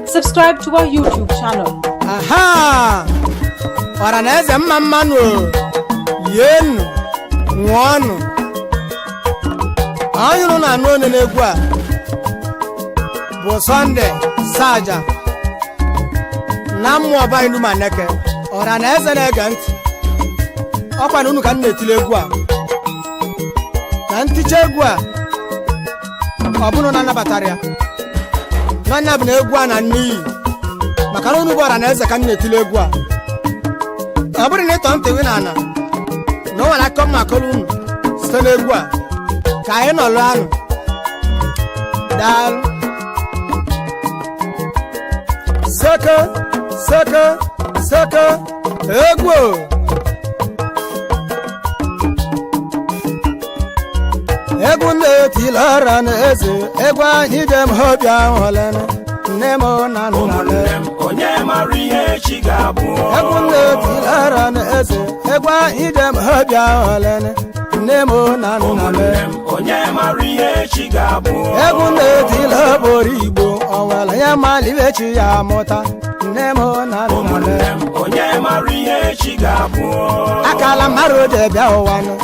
Subscribe to our YouTube channel. Aha! Oraneze mmamanu yenu nwonu anyuru na anu one n'egwu a bụ Sunday Saja na mmụọ ọba inu maneke Oraneze na-ege ntị ọkwa na unu ka m na-etile egwu a na nticha egwu a ọ bụrụ na anabatara ya nwanne bụ na egwu a na n'iyi maka na unu bụ Oraneze ka m na-etile egwu a ọ bụrụ na ịtọ ntị gị na ana na o nwere akọ mma akọrọ unu site n'egwu a ka anyị nọlụ anụ daalụ seke seke seke egwu egwu na-etile Oraneze egwu anyị jem obi ahụ lene nne m na nna m Onyema ihe Echi ga-abụ egwu na-etile Oraneze egwu anyị jem obi ahụ lene nne m na nna m Onyema ihe Echi ga-abụ egwu na-etile oboro Igbo o nwere ya malibe Echi ya amụta nne m na nna m Onyema ihe Echi ga-abụ akala mmadụ ji bịa ụwanụ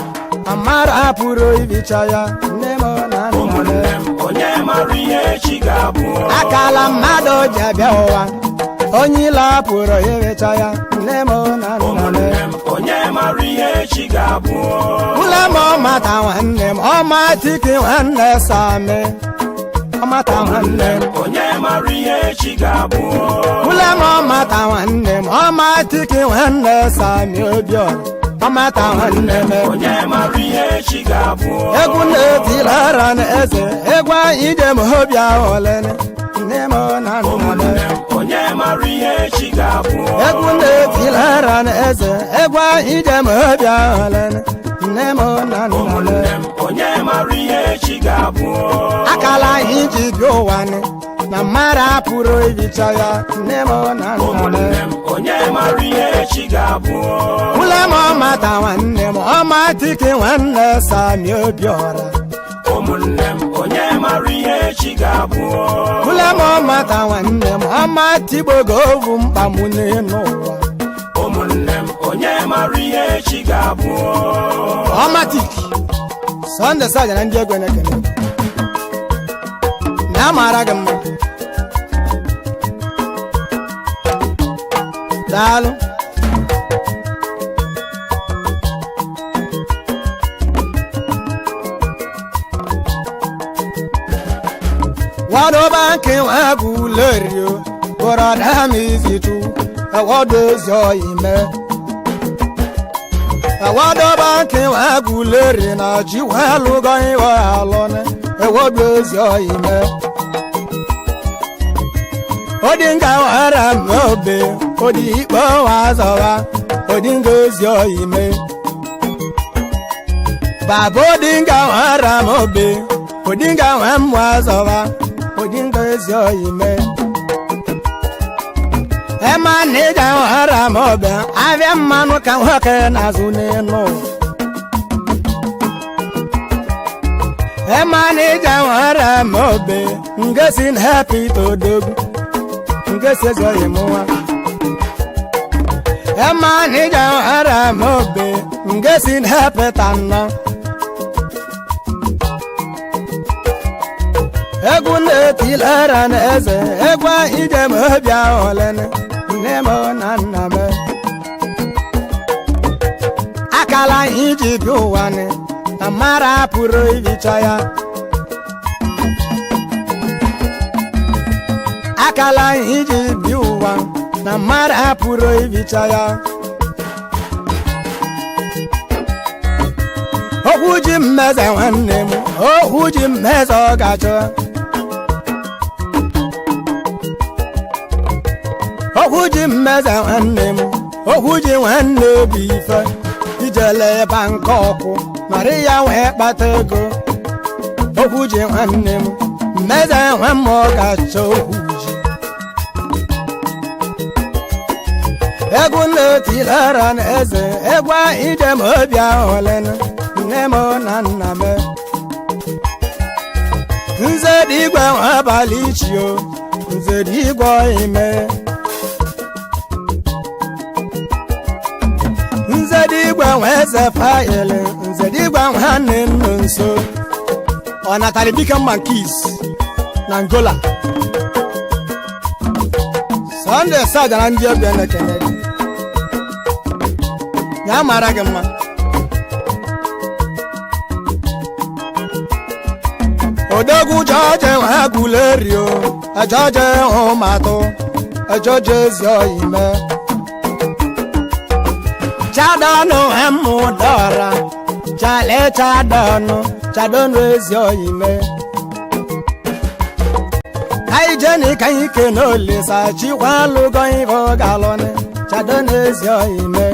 amara apụrụ ibicha ya nne m na nna m Onyema ihe Echi ga-abụ akala mmadụ ji bịa ụwa onye ile apụrụ ibicha ya nne m na nna m Onyema ihe Echi ga-abụ ụlọ m ọmata nwanne m ọmatiki nwanne Sami ọmata nwanne m Onyema ihe Echi ga-abụ ụlọ m ọmata nwanne m ọmatiki nwanne Sami Obiora ọmata nwanne m Onyema ihe Echi ga-abụ egwu na-etile Oraneze egwu anyị jem obi ahụ lene nne m na nna m Onyema ihe Echi ga-abụ egwu na-etile Oraneze egwu anyị jem obi ahụ lene nne m na nna m Onyema ihe Echi ga-abụ akala anyị ji bịa ụwa na mmadụ apụrụ ibicha ya nne m na nna m Onyema ihe Echi ga-abụ ụlọ m ọmata nwanne m ọmatiki nwanne Sami Obiora ụmụnne m Onyema ihe Echi ga-abụ ụlọ m ọmata nwanne m ọmatigbogo ovu mkpa m n'elu ụwa ụmụnne m Onyema ihe Echi ga-abụ ọmatiki Sunday Saja na ndị egwe na-ekele na amara gị mma daalụ wadoba nke nwa gulerio bụrọda m izitu ewodozi oyime ewodoba nke nwa guleri na ji welụgo iwe alụne ewodozi oyime odinga wara m obe odi ikpe wazọwa odinga ozi oyime baba odinga wara m obe odinga nwe m wazọwa odinga ozi oyime ema na ịga wara m obe abịa mmanụ ka nwoke na-azụ n'elu ema na ịga wara m obe ngesi na hepita odogwu ngesi ezi oyimụwa ema na ịga wara m obe ngesi na hepita nnọ egwu na-etile Oraneze egwu ijem obi ahụ lene nne m na nna m akala anyị ji bịa ụwa na mara apụrụ ibicha ya akala anyị ji bịa ụwa na mara apụrụ ibicha ya okwu ji mmeze nwanne m okwu ji mmeze ọ ga-achọ okwu ji mmeze nwanne m okwu ji nwanne obi ife ijele ebe nke ọkụ mara ya wee kpata ego okwu ji nwanne m mmeze nwe m ọ ga-achọ okwu ji egwu na-etile Oraneze egwu ijem obi ahụ lene nne m na nna m nze dị igwe abalị ichi o nze dị igwe ime nze dị igwe nwe eze faịlị nze dị igwe nwanne nno nso ọ natara bika mma nke isi na Angola Sunday Saja na ndị ọbịa na-ekene gị ya mara gị mma odogwu jọje nwa gulerio ejọje ụmatụ ejọje ezi oyime chadọnụ emụdọra chale chadọnụ chadọnụ ezi oyime anyị jeni ka anyị ke n'olisa chikwalụgo ibo galọni chadọnụ ezi oyime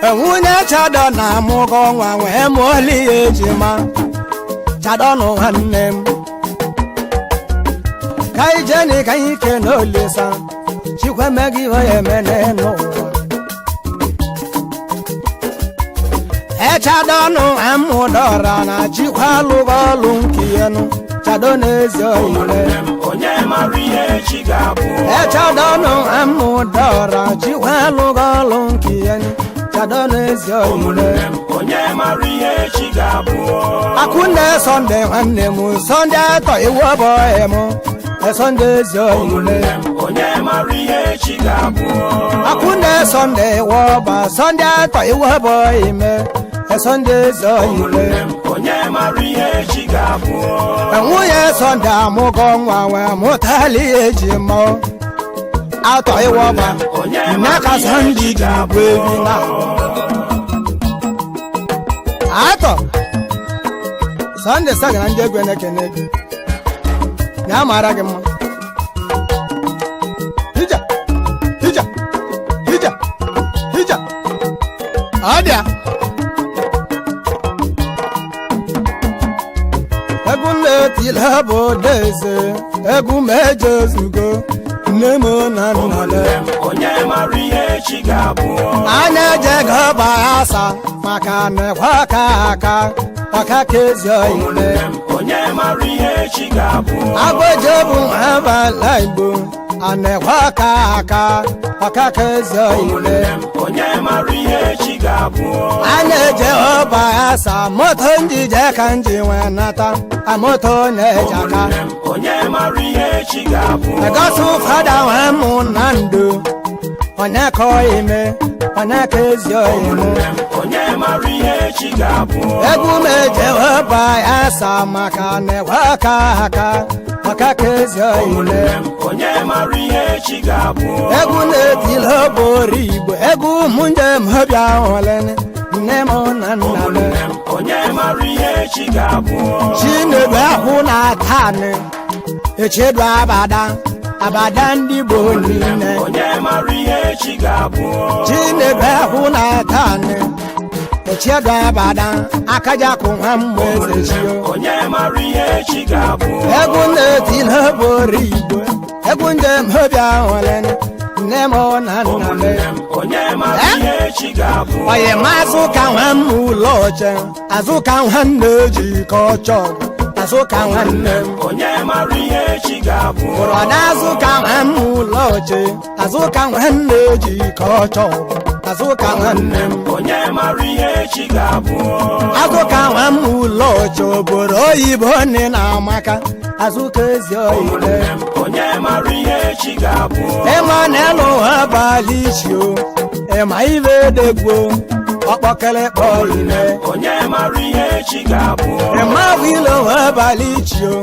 nwunye chadọ na amụgo nwa wee mụọli ya ejima chadọnụ nwanne m ka anyị jeni ka anyị ke n'olisa chikwemegi iwe ya emene n'ụwa echadọnụ amụdọra na chikwalụgo ọlụ nke yenu chadọnụ ezi oyile echadọnụ amụdọra chikwalụgo ọlụ nke yenu chadọnụ ezi oyile akunne Sunday nwanne m Sunday atọ iwu ọbọghị m Sunday ezi oyile akunne Sunday iwu ọba Sunday atọ iwu ọbọghị m Sunday ezi oyile nwunye Sunday amụgo nwa wee mụtali ejima atọ iwu ọba nne ka Sunday ji bụ ebi na atọ Sunday Saja na ndị egwe na-ekene gị ya mara gị mma hija hija hija hija ọ dị egwu na-etile bụ deze egwu meje zugo nne m na nna anya ejego ọba asa maka na-ekwe aka aka ọka ka ezi oyile agbaje bụ abala Igbo a na-ekwe aka aka ọka ka ezi oyile a na-eje ọba asa moto njije ka nji nwee nata moto na-eje aka egosi ụfọdụ nwe mụ na ndụ onye ka oyime onye ka ezi oyime egwu meje ọba asa maka na-ekwe aka aka ọka ka ezi oyile egwu na-etile oboro Igbo egwu ụmụ njem ọbịa ọlene nne m na nna m Chinedu ahụ na-ata anị echedu abada ndị Igbo niile Chinedu ahụ na-ata anị echedu abada akajakụ nwa mgbe eze chio egwu na-etile oboro Igbo egwu njem ọbịa ọlene nne m na nna m onye ma azụka nwa m ụlọ oche azụka nwanne ji ka ọ chọọ azụka nwanne m ụrọ na-azụka nwa m ụlọ oche azụka nwanne ji ka ọ chọọ azụka nwanne m azụka nwa m ụlọ oche obodo oyibo nne na amaka azụka ezi oyile Emmanuel abalị ichi o ịma ibe degbo ọkpọkele kpọile ịma wilo abalị ichi o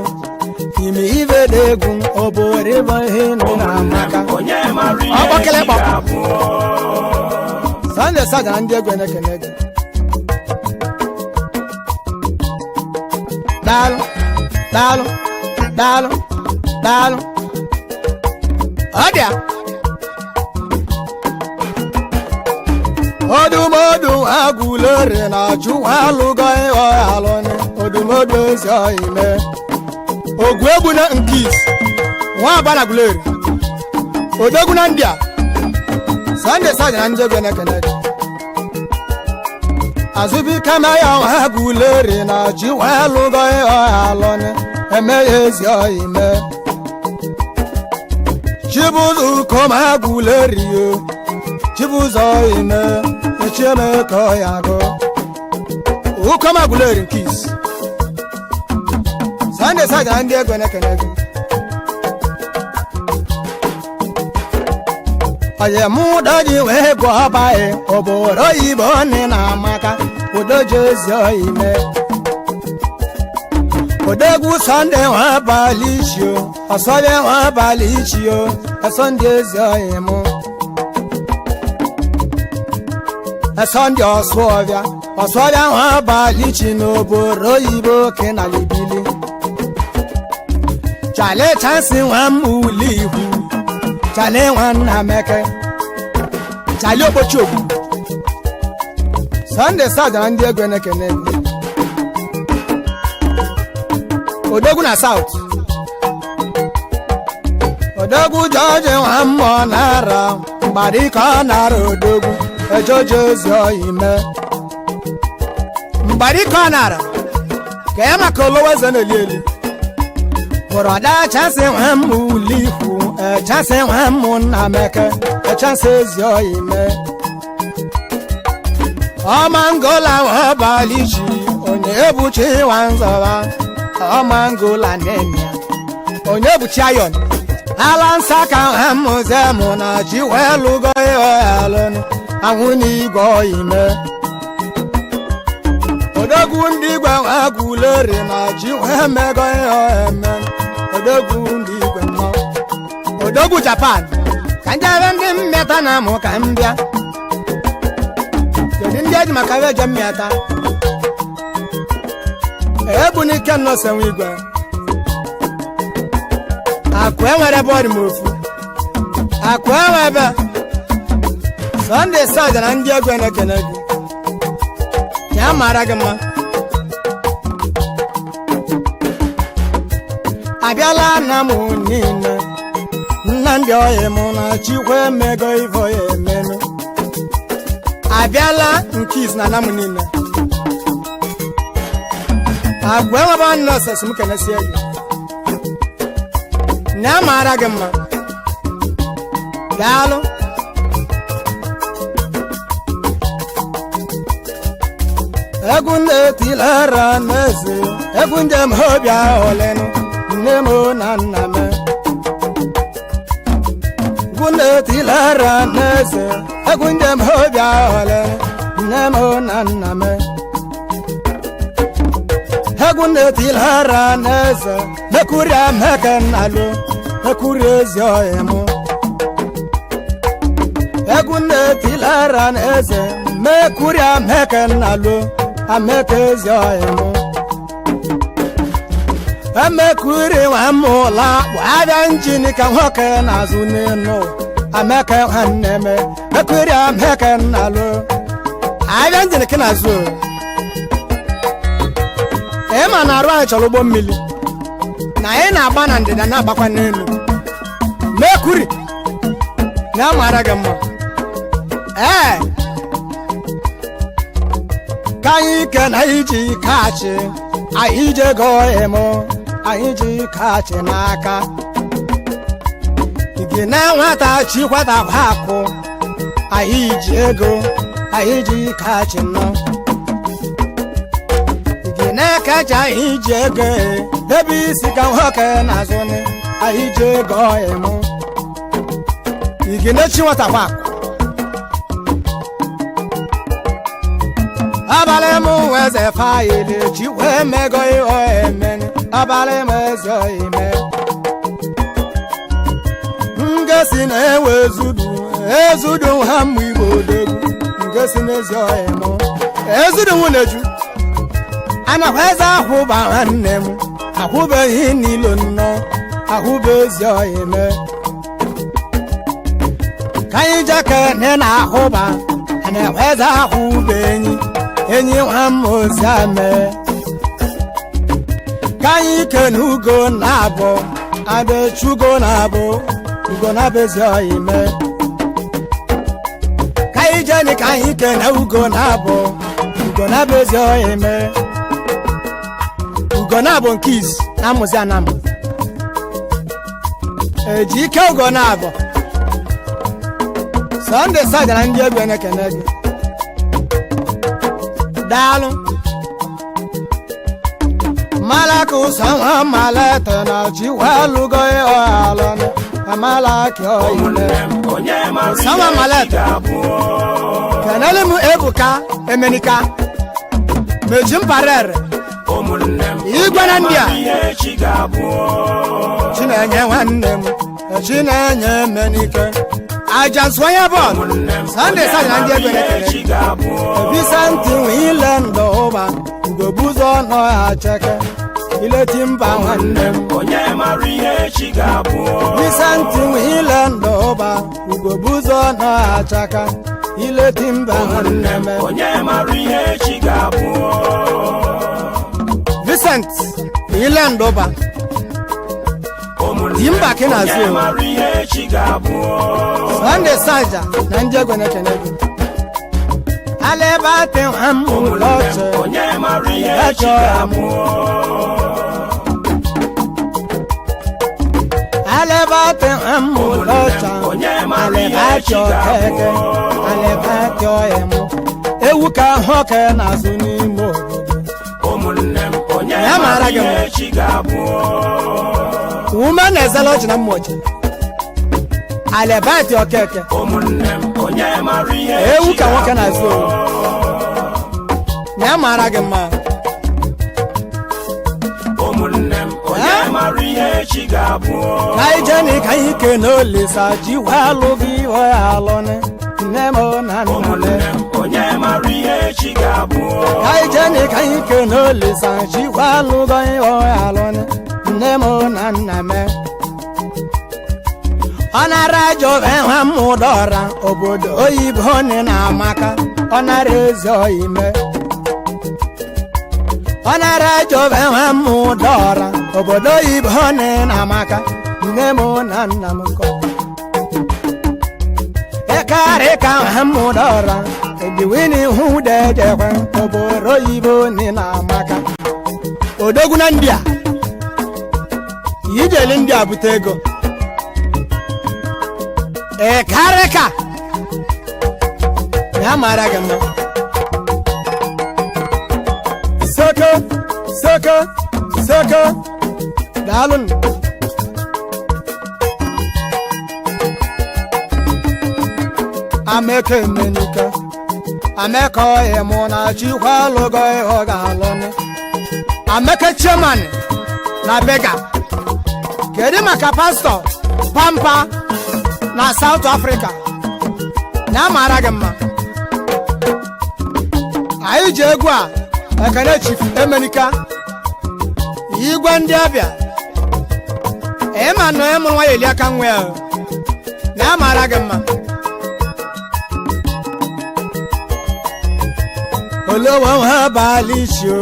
ime ibe degwu obodo ebe ihe nọ na amaka ọkpọkele kpọ Sunday Saja na ndị egwe na-ekene gị daalụ daalụ daalụ daalụ ọ dị odumodu agụleri na chụwa alụgo ịghọ alụnị odumodu ezi oyime ogwu egwu na nkis nwa abana guleri odogwu na ndị a Sunday Saja na ndị egwe na-ekene gị Azubi kama ya waguleri na ji welugo alone emeyezi oime Chibuzu koma guleri Chibuzo oime echeme koyago Ukoma guleri kiss Sande Saja ndi egwene kenegu Aye mudaji we gwa bae oboro ibone na maka odoje oime Odegu Sunday wa balichio asobe wa balichio Sunday oimo Sunday osovia wa balichi no boro ibo kenalibili Chale chance wa mulihu Chale wana meke Chale obochogu Sunday Saja ndi egwene kenegu Odogwu na South Odogwu George wa mmụọ nara Mgbarika nara odogwu Ejoje ozi oime Mgbarika nara Ka ya maka oloweze n'elieli Boroda chance wa mmụ lifu Chance wa mmụ nna meke Chance ezi oime Ọmangola wa balichi Onye ebuchi wa nzọba Ọmangola nenya Onye ebuchi ayon Alansa ka hamuzemu na ji welugo alon Ahuni igwe oime Odogwu ndị igwe waguleri na ji wemego emen Odogwu ndị igwe mma Odogwu Japan Kanjere ndị mmeta na mụ ka mbịa Kedu ndị eji maka weje mmeta Ebu n'ike nnọse nwe igwe Akụ enwere bọọdụ mofu Akụ enwebe Sunday Saja na ndị egwe na-ekene gị Ya mara gị mma Abịala na mụ niile Nna ndị oyi mụ na chikwa emego ivo ya emenu Abịala nke izi na mụ niile Akụ enwebe nnọse si m kenesie gị Ya mara gị mma Daalụ Egwu na-etilara n'eze Egwu njem obi ahụlenụ Nne m na nna m Egwu na-etilara n'eze Egwu njem obi ahụlenụ Nne m na nna m Egwu na-etilara n'eze Mekuria meke nnalụ Mekuria ezi oyimu Egwu na-etilara n'eze Mekuria meke nnalụ Ameke ezi oyimu Emekuri wa mụla Wabịa njini ka nwoke na-azụ n'enu Ameke nwanne me Mekuria meke nnalụ Abịa njini ka na-azụ Ema na arụ anyị chọrọ ụgbọ mmiri Na anyị na-agba na ndịda na-agbakwa n'elu Mekuri Ya mara gị mma Ka anyị ike na iji kachi Anyị je gọọ emo Anyị ji kachi n'aka Igi na nwata chikwata akụ Anyị ji ego Anyị ji kachi nọ Igi na-ekecha anyị ji ego Ebe isi ka nwoke na-azụ ni Anyị ji ego emo Igi na-echi nwata akụ Abalị m weze fayili ji wee mego ihe emen Abalị m ezi oime Ngesi na-ewe ezudu ha mmụ Igbo odegwu Ngesi na-ezi oime Ezudu mụ na-eju Anakwa eze ahụba nwanne m Ahụbeghị n'ilo nnọ Ahụbe ezi oime Ka anyị jeke ne na ahụba Anakwa eze ahụbe enyi Enyi nwa mmozi ame Ka anyị kene ugo na-abụ Adechugo na-abụ Ugo na-abezi oime Ka anyị jeni ka anyị kene ugo na-abụ ugona bezi oyeme ugona bụ nke isi na amụzi anam eji ike ugona abụ Sunday Saja na ndị egwu na-ekene gị daalụ malaka ụsọ malata na ji walugo ọhalọ amalaki oyile sama malata kenele mu ebuka emenika meji mparere igwe na ndị a chinenye nwanne m chinenye emenike ajanswanya bọọlụ Sunday Saja na ndị egwu na-ekene ebisanti ile ndụ ụba ugobuzo nọ ha cheke ileti mba nwanne m bisanti ile ndụ ụba ugobuzo nọ ha chaka ileti mba nwanne m Vincent ile ndụ ụba dimba kinazu Sunday Saja na ndị egwu na-ekene gị alebate hamuloche echo amu alebate hamulocha alebate okeke alebate oyemu ewuka hoke nazu n'ime obodo ya mara gị ume na-ezela ọchị na mmochi alebate okeke ewu ka nwoke na-azụ ya mara gị mma ka ijeni ka ike n'olisa ji walụ gị alụnị nne m na nna ka ijeni ka ike n'olisa ji walụ gị alụnị nne m na nna m ọ nara ajọ enwe mmụdọra obodo oyibo nị na amaka ọ nara ezi oyime ọ nara ajọ enwe mmụdọra obodo oyibo nị na amaka nne m na nna m kọ ekarị ka mmụdọra ediwini hụ dedekwe obodo oyibo nị na amaka odogwu na ndị a ijeli ndị a bute ego kareka ya mara gị mma soko daalụ ameke emenika ameke ọhịmụ na chikwa lụgo ịhọ ga-alụnụ ameke chairman na bega kedu maka pastọ pampa na South Africa na mara gị mma anyị ji egwu a ekene chief emenika igwe ndị abịa ịma nọ ịmụ nwa ya eli aka nwe ya na mara gị mma olowo ha bali chio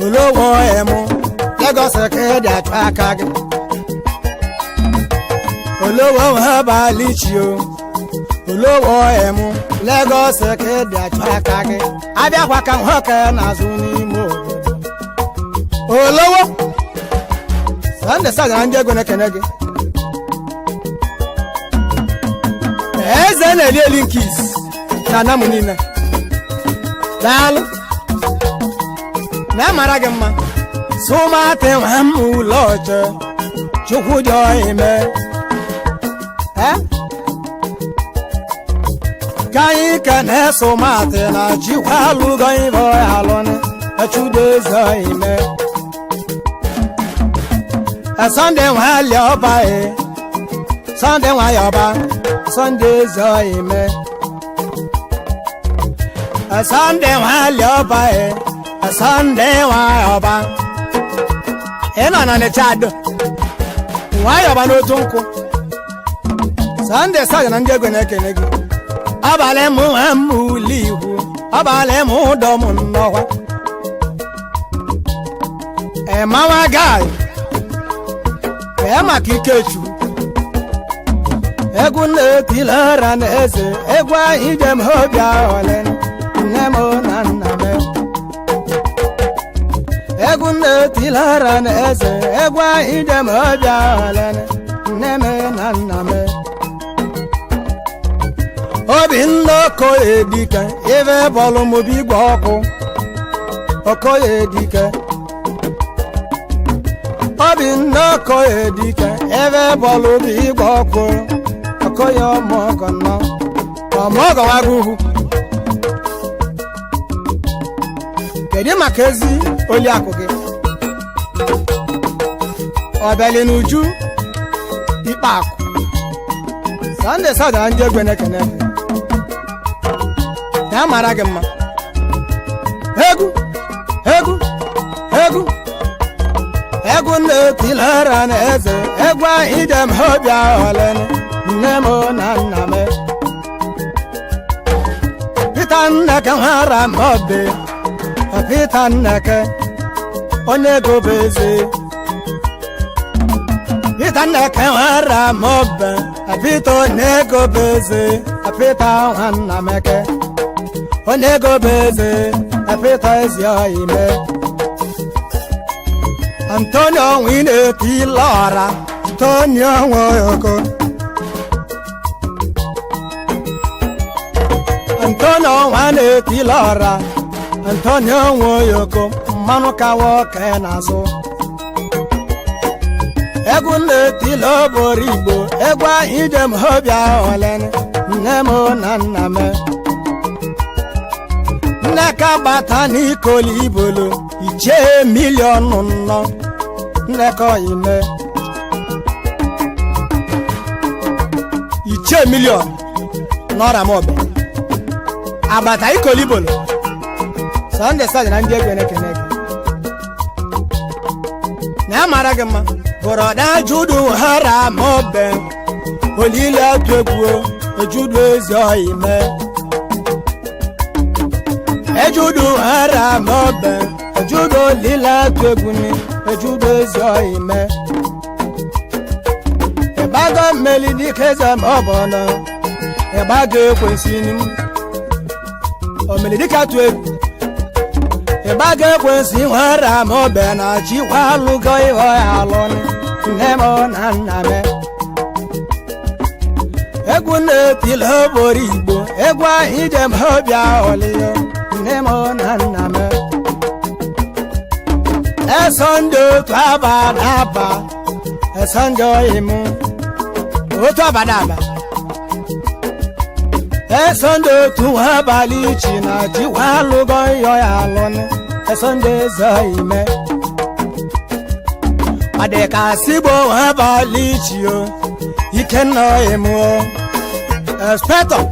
olowo emu Lagos ke dị atụ aka gị olowo ha bali chio olowo emu Lagos ke dị atụ aka gị abịakwa ka nwoke na-azụ n'ime obodo olowo Sunday Saja na ndị ego na-ekene gị eze na-eli eli nkis na anamụ niile daalụ na mara gị mma sụmatị nwa m ụlọ ọchọ chukwu dị ime ka anyị ka na-esụmatị na chikwa alụgo ibe alụnị echudo eze ime Sunday nwa liọba Sunday nwa yọba Sunday eze ime Sunday nwa liọba Sunday nwa yọba ịnọ na nechado nwa yọba n'otu nkwụ Sunday Saja na ndị ego na-ekene gị abalị mụ nwa m ụlọ igwu abalị mụ ụdọ m nnọkwa mawa gai maka Ikechu egwu na-etila ara na eze egwu ahụ ije m obi ahụle nne m na nna m tilara na eze egwa idem ọbịa ọlene nneme na nname Obinna Okoye dike ife bọọlụ mobi igwe ọkụ Okoye dike Obinna Okoye dike ife bọọlụ mobi igwe ọkụ Okoye ọmọgọ nọ ọmọgọ wagụhụ kedu maka ezi oliakụ gị ọbịali n'uju ikpe akụ Sunday Saja ndị egwe na-ekene ya mara gị mma egwu egwu egwu egwu na-etilara na eze egwu idem ọbịa ọlene nne m na nna m Pita Nneke nwara m obe Pita Nneke onye gobeze Pita Nneke nwara m obe Pita onye gobeze Pita nwanna meke onye gobeze Pita ezi ime Antonio nwine tilora Antonio nwoyoko Antonio nwane tilora Antonio nwoyoko mmanụ ka nwoke na-azụ egwu na-etili oboro Igbo egwu idem ọbịa ọlene nne m na nna m Nneka gbata n'ikoli ibolo iche milion nnọ Nneka ime iche milion n'ọra mobe agbata ikoli ibolo Sunday Saja na ndị egwe na-ekene gị na ya mara gị mma bụrọda judu hara mobe olile atụ egwu ejudu ezi ime ejudu hara mobe ejudu olile atụ egwu ni ejudu ezi ime ịgbago mmeli dike eze ma ọ bụ na ịgbago ekwensị omeli dike atụ egwu ịgbago ekwensị nwere m obe na chikwa alụgo ịghọ ya alụnụ nne m na nna m egwu na-etili oboro Igbo egwu idem ọbịa ọlịyo nne m na nna m esonde otu abadaba esonde oyimu otu abadaba esonde otu abalị ichi na chikwa alụgo ịghọ ya alụnụ esonde eze ime adịka sigbo abalị ichi o Ikenna emu Inspector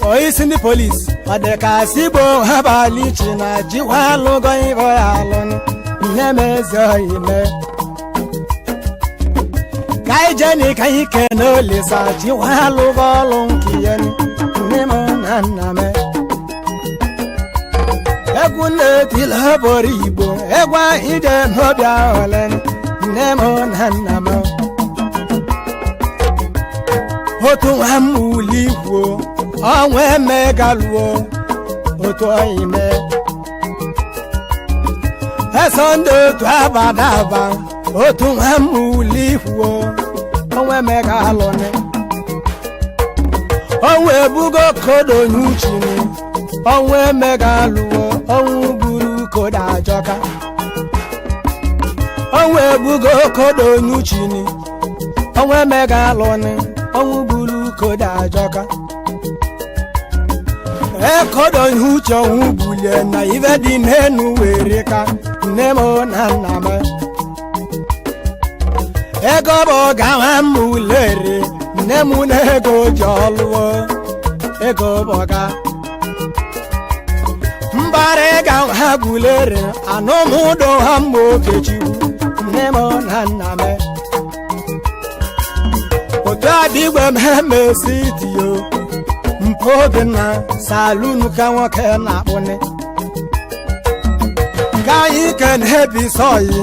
oisi ndị polisi adịka sigbo abalị ichi na chikwa alụgo ịghọ ya alụnụ nne m eze ime ka ijeni ka ike na olisa chikwa alụgo ọlụ nke ya nne m na nna m egwu na-etili oboro Igbo egwu idem ọbịa ọlene nne m na nna m otu nwa m uli kwuo ọnwa emegaluo otu ime esonde otu abadaba otu nwa m uli kwuo ọnwa emegalụni ọnwa ebugo kodo n'uchini ọnwa emegaluo ọnwụ buru kodo ajọka ọnwa ebugo kodo n'uchini ọnwa emegalụni ọnwụ buru kodo ajọka ekodo ihe uche ọnwụ bulie na ife dị n'enu were ka nne m na nna m ego bụ gawa m ulere nne m na ego ji ọlụọ ego bụ ga mbara ịga ha bulere anụmụdụ ha mma okechukwu nne m na nna m otu adịgwe m emesi tiyo oge na salunu ka nwoke na-akpụni ka anyị kene bisoyi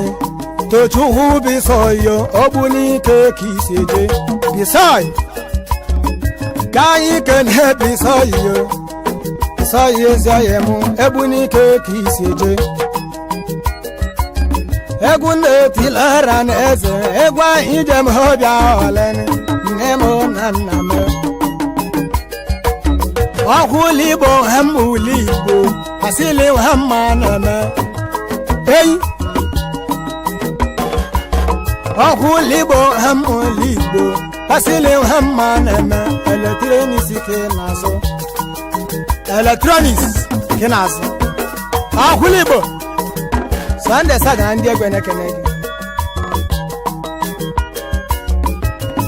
tochukwu bisoyi ogbunike ka isi eje bisoyi ka anyị kene bisoyi bisoyi ezi oyi mụ egbunike ka isi eje egwu na-etilara na eze egwu anyị jem ọbịa ọlene nne m na nna m ọkwụlụ igbo ha mma ụlọ igbo asịlị ha mma na-eme eyi ọkwụlụ igbo ha mma ụlọ igbo asịlị ha mma na-eme eletrọniks ke na-azụ eletrọniks ke na-azụ ọkwụlụ igbo Sunday Saja na ndị egwe na-ekene gị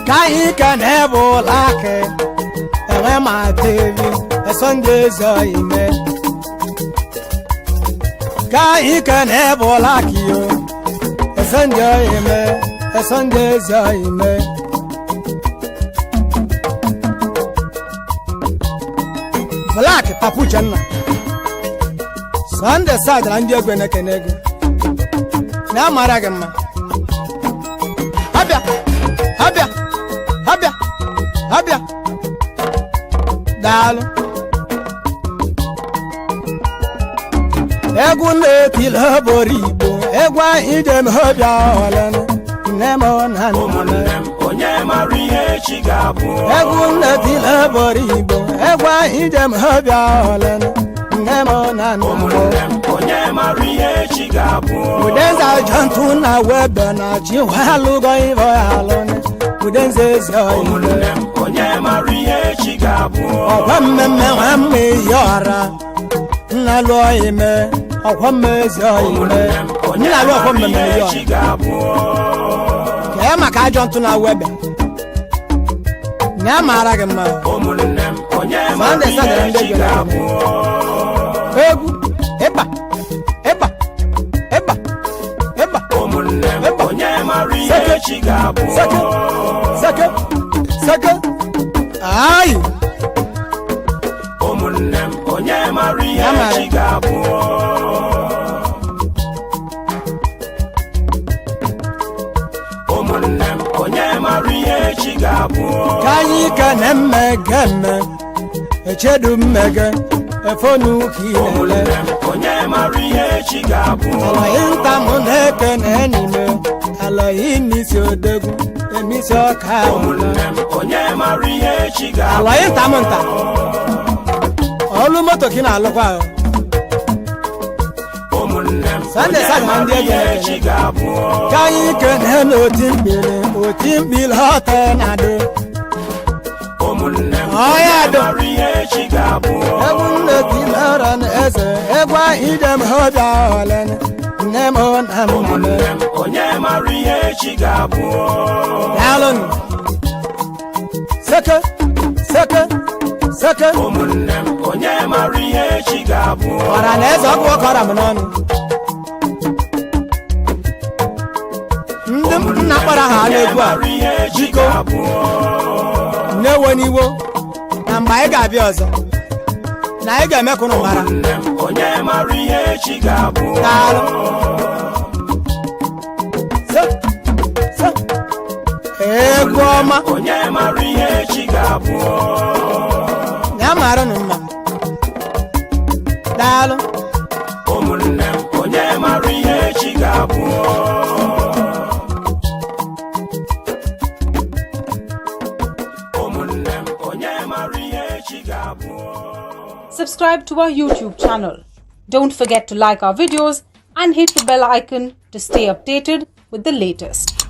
ka anyị ka na-ebe ụlọ akị enwe ma tevi Sunday zọ ime ka anyị ka na-ebe ụlọ akị yo Sunday ime Sunday zọ ime Black Papu Chenna Sunday Saja na ndị egwe na-ekene gị na amara gị mma abịa abịa abịa abịa daalụ egwu na-etili oboro igbo egwu anyị jem ọbịa ọlenụ nne m na nna m egwu na-etili oboro igbo egwu anyị jem ọbịa ọlenụ nne m na nna m Udenza jantu na webe na chi walugo ivo alone Udenza zyo ime Okwa mmemme wamme yora Nalo ime Okwa mmezyo ime Nalo okwa mmemme yora Kema ka jantu na webe Nyamara gema Sunday Saja ndege Egu Eba Eba Eba Eba Sake Sake Ay Onyema Echi ga-abụ ụmụnne m Onyema Echi ga-abụ ka anyị ka na-mmegeme echedu mmege efonu kinele Onyema Echi ga-abụ ala inta mụ na-eke n'enime ala inisi odegwu emisi ọka ụmụnne m Onyema Echi ga-abụ ala inta mụ nta ọlụ moto ki na-alụkwa ahụ ụmụnne m Sunday Saja na ndị Echi ga-abụ ka anyị kene n'oti mkpili ọtọ na-adụ ụmụnne m Onyema Echi ga-abụ egwu nne tilara na eze egwu anyị jem ọbịa ọlene nne m na ụmụnne m Onyema Echi ga-abụ daalụnụ seke seke seke ụmụnne m Onyema Echi ga-abụ ọra na eze ọkụ ọkọrọ m n'ọnụ ndị nna kpara ha n'egwu a biko na-ewe n'iwo na mgbe anyị ga-abịa ọzọ na anyị ga-eme ka unu mara Onyema Echi ga-abụ daalụ egwu ọma Onyema Echi ga-abụ ya mara nụ mma daalụ ụmụnne m Onyema Echi ga-abụ ụmụnne m Onyema Echi ga-abụ. Subscribe to our YouTube channel. Don't forget to like our videos and hit the bell icon to stay updated with the latest.